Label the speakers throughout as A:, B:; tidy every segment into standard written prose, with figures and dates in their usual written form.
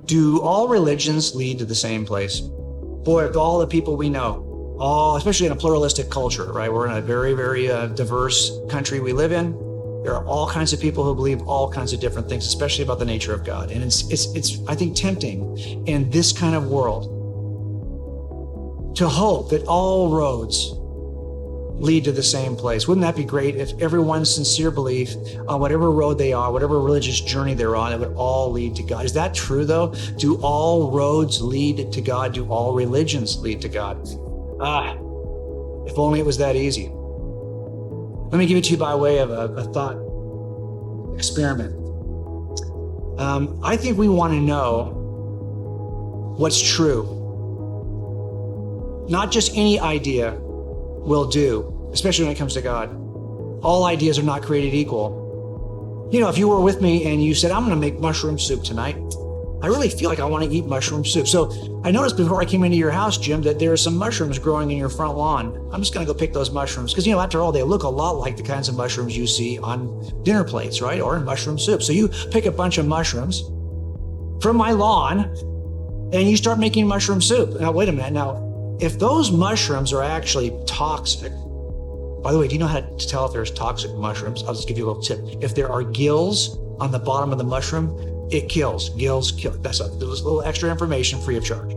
A: Do all religions lead to the same place? Boy, of all the people we know, especially in a pluralistic culture, right? We're in a very, very diverse country we live in. There are all kinds of people who believe all kinds of different things, especially about the nature of God. And it's I think, tempting in this kind of world to hope that all roads lead to the same place. Wouldn't that be great if everyone's sincere belief on whatever road they are, whatever religious journey they're on, it would all lead to God? Is that true though? Do all roads lead to God? Do all religions lead to God? If only it was that easy. Let me give it to you by way of a thought experiment. I think we want to know what's true. Not just any idea will do, especially when it comes to God. All ideas are not created equal. You know, if you were with me and you said, I'm going to make mushroom soup tonight, I really feel like I want to eat mushroom soup. So I noticed before I came into your house, Jim, that there are some mushrooms growing in your front lawn. I'm just going to go pick those mushrooms because, you know, after all, they look a lot like the kinds of mushrooms you see on dinner plates, right? Or in mushroom soup. So you pick a bunch of mushrooms from my lawn and you start making mushroom soup. Now, wait a minute. Now, if those mushrooms are actually toxic, by the way, do you know how to tell if there's toxic mushrooms? I'll just give you a little tip. If there are gills on the bottom of the mushroom, it kills. Gills kill. That's a little extra information free of charge.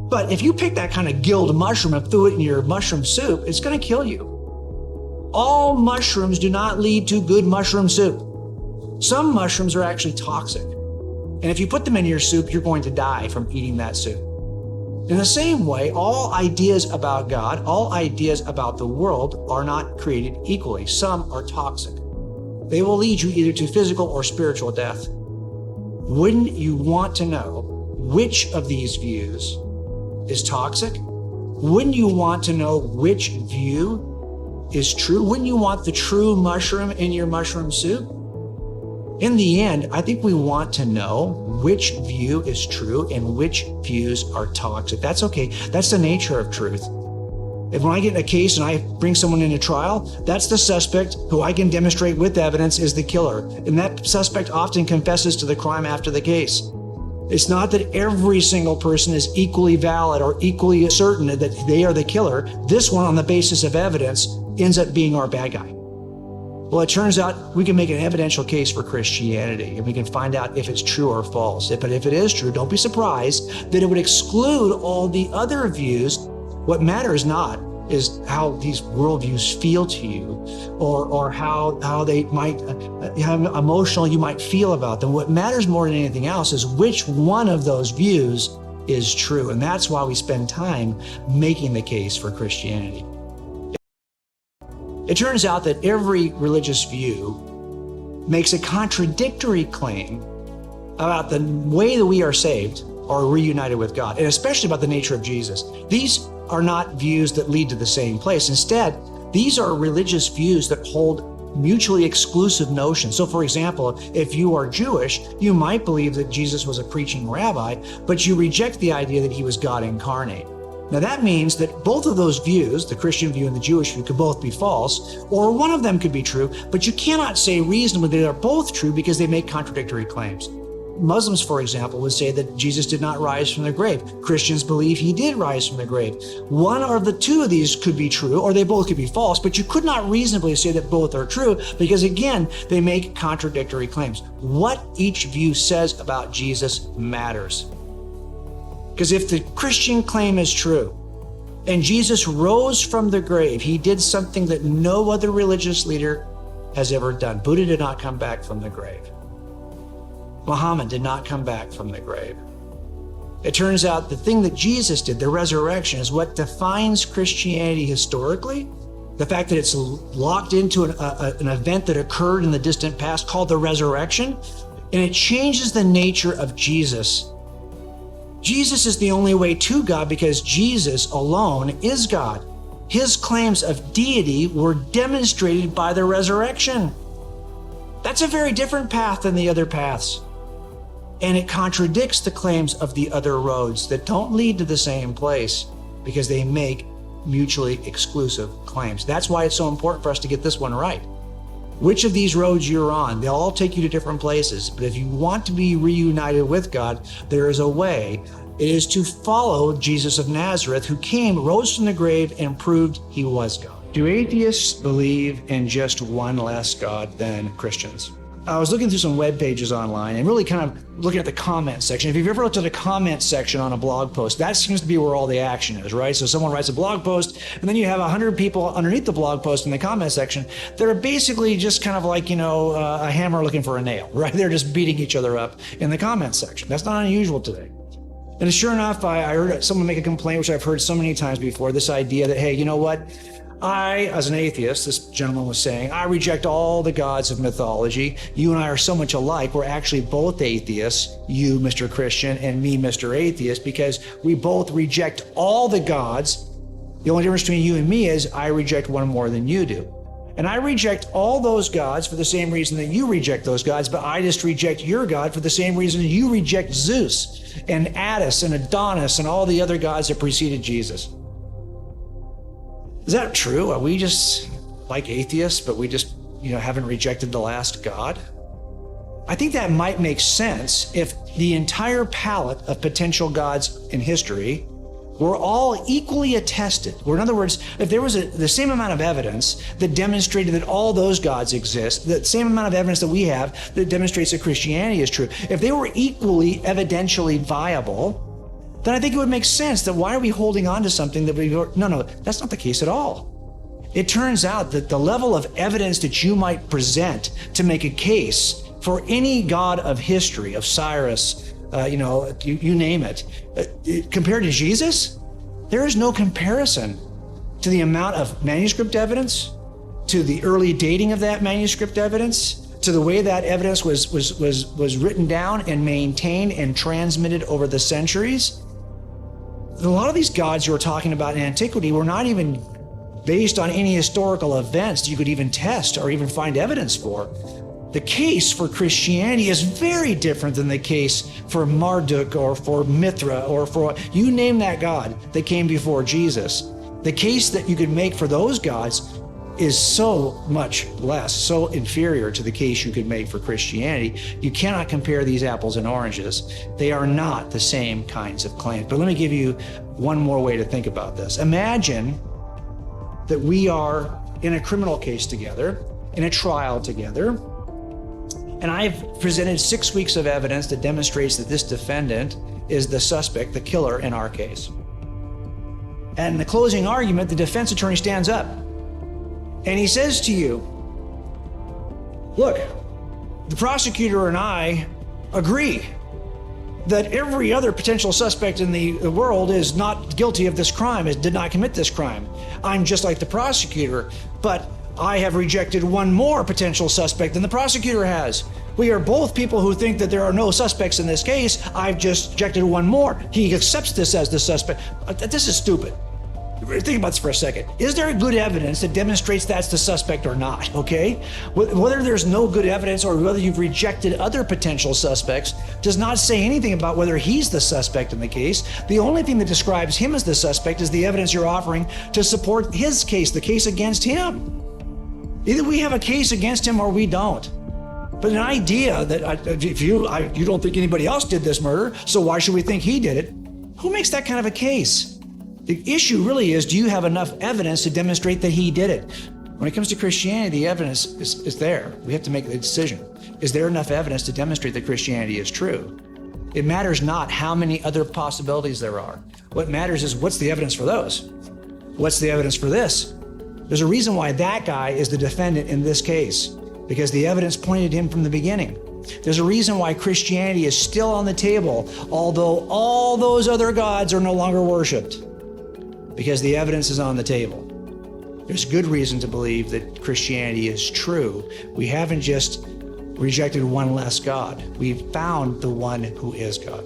A: But if you pick that kind of gilled mushroom and threw it in your mushroom soup, it's going to kill you. All mushrooms do not lead to good mushroom soup. Some mushrooms are actually toxic. And if you put them in your soup, you're going to die from eating that soup. In the same way, all ideas about God, all ideas about the world are not created equally. Some are toxic. They will lead you either to physical or spiritual death. Wouldn't you want to know which of these views is toxic? Wouldn't you want to know which view is true? Wouldn't you want the true mushroom in your mushroom soup? In the end, I think we want to know which view is true and which views are toxic. That's okay. That's the nature of truth. If when I get in a case and I bring someone into trial, that's the suspect who I can demonstrate with evidence is the killer. And that suspect often confesses to the crime after the case. It's not that every single person is equally valid or equally certain that they are the killer. This one, on the basis of evidence, ends up being our bad guy. Well, it turns out we can make an evidential case for Christianity, and we can find out if it's true or false. But if it is true, don't be surprised that it would exclude all the other views. What matters not is how these worldviews feel to you, or how they might, how emotional you might feel about them. What matters more than anything else is which one of those views is true. And that's why we spend time making the case for Christianity. It turns out that every religious view makes a contradictory claim about the way that we are saved or reunited with God, and especially about the nature of Jesus. These are not views that lead to the same place. Instead, these are religious views that hold mutually exclusive notions. So for example, if you are Jewish, you might believe that Jesus was a preaching rabbi, but you reject the idea that he was God incarnate. Now that means that both of those views, the Christian view and the Jewish view, could both be false, or one of them could be true, but you cannot say reasonably that they're both true because they make contradictory claims. Muslims, for example, would say that Jesus did not rise from the grave. Christians believe he did rise from the grave. One or the two of these could be true, or they both could be false, but you could not reasonably say that both are true because, again, they make contradictory claims. What each view says about Jesus matters. Because if the Christian claim is true, and Jesus rose from the grave, he did something that no other religious leader has ever done. Buddha did not come back from the grave. Muhammad did not come back from the grave. It turns out the thing that Jesus did, the resurrection, is what defines Christianity historically. The fact that it's locked into an event that occurred in the distant past called the resurrection, and it changes the nature of Jesus. Jesus is the only way to God because Jesus alone is God. His claims of deity were demonstrated by the resurrection. That's a very different path than the other paths. And it contradicts the claims of the other roads that don't lead to the same place because they make mutually exclusive claims. That's why it's so important for us to get this one right. which of these roads you're on. They'll all take you to different places. But if you want to be reunited with God, there is a way. It is to follow Jesus of Nazareth, who came, rose from the grave, and proved he was God. Do atheists believe in just one less God than Christians? I was looking through some web pages online and really kind of looking at the comment section. If you've ever looked at the comment section on a blog post, that seems to be where all the action is, right? So someone writes a blog post, and then you have 100 people underneath the blog post in the comment section that are basically just kind of like, a hammer looking for a nail, right? They're just beating each other up in the comment section. That's not unusual today. And sure enough, I heard someone make a complaint, which I've heard so many times before, this idea that, hey, you know what? I, as an atheist, this gentleman was saying, I reject all the gods of mythology. You and I are so much alike. We're actually both atheists, you, Mr. Christian, and me, Mr. Atheist, because we both reject all the gods. The only difference between you and me is I reject one more than you do. And I reject all those gods for the same reason that you reject those gods, but I just reject your God for the same reason that you reject Zeus and Attis and Adonis and all the other gods that preceded Jesus. Is that true? Are we just like atheists, but we just, haven't rejected the last God? I think that might make sense if the entire palette of potential gods in history were all equally attested. Or in other words, if there was the same amount of evidence that demonstrated that all those gods exist, the same amount of evidence that we have that demonstrates that Christianity is true, if they were equally evidentially viable, then I think it would make sense that why are we holding on to something that no, that's not the case at all. It turns out that the level of evidence that you might present to make a case for any god of history, of Cyrus, you name it, compared to Jesus, there is no comparison to the amount of manuscript evidence, to the early dating of that manuscript evidence, to the way that evidence was written down and maintained and transmitted over the centuries. A lot of these gods you were talking about in antiquity were not even based on any historical events that you could even test or even find evidence for. The case for Christianity is very different than the case for Marduk or for Mithra or for, you name that god that came before Jesus. The case that you could make for those gods is so much less, so inferior to the case you could make for Christianity. You cannot compare these apples and oranges. They are not the same kinds of claims. But let me give you one more way to think about this. Imagine that we are in a criminal case together, in a trial together, and I've presented 6 weeks of evidence that demonstrates that this defendant is the suspect, the killer in our case. And in the closing argument, the defense attorney stands up and he says to you, look, the prosecutor and I agree that every other potential suspect in the world is not guilty of this crime, did not commit this crime. I'm just like the prosecutor, but I have rejected one more potential suspect than the prosecutor has. We are both people who think that there are no suspects in this case. I've just rejected one more. He accepts this as the suspect. This is stupid. Think about this for a second. Is there good evidence that demonstrates that's the suspect or not, okay? Whether there's no good evidence or whether you've rejected other potential suspects does not say anything about whether he's the suspect in the case. The only thing that describes him as the suspect is the evidence you're offering to support his case, the case against him. Either we have a case against him or we don't. But an idea that if you don't think anybody else did this murder, so why should we think he did it? Who makes that kind of a case? The issue really is, do you have enough evidence to demonstrate that he did it? When it comes to Christianity, the evidence is there. We have to make the decision. Is there enough evidence to demonstrate that Christianity is true? It matters not how many other possibilities there are. What matters is, what's the evidence for those? What's the evidence for this? There's a reason why that guy is the defendant in this case, because the evidence pointed him from the beginning. There's a reason why Christianity is still on the table, although all those other gods are no longer worshipped, because the evidence is on the table. There's good reason to believe that Christianity is true. We haven't just rejected one less God. We've found the one who is God.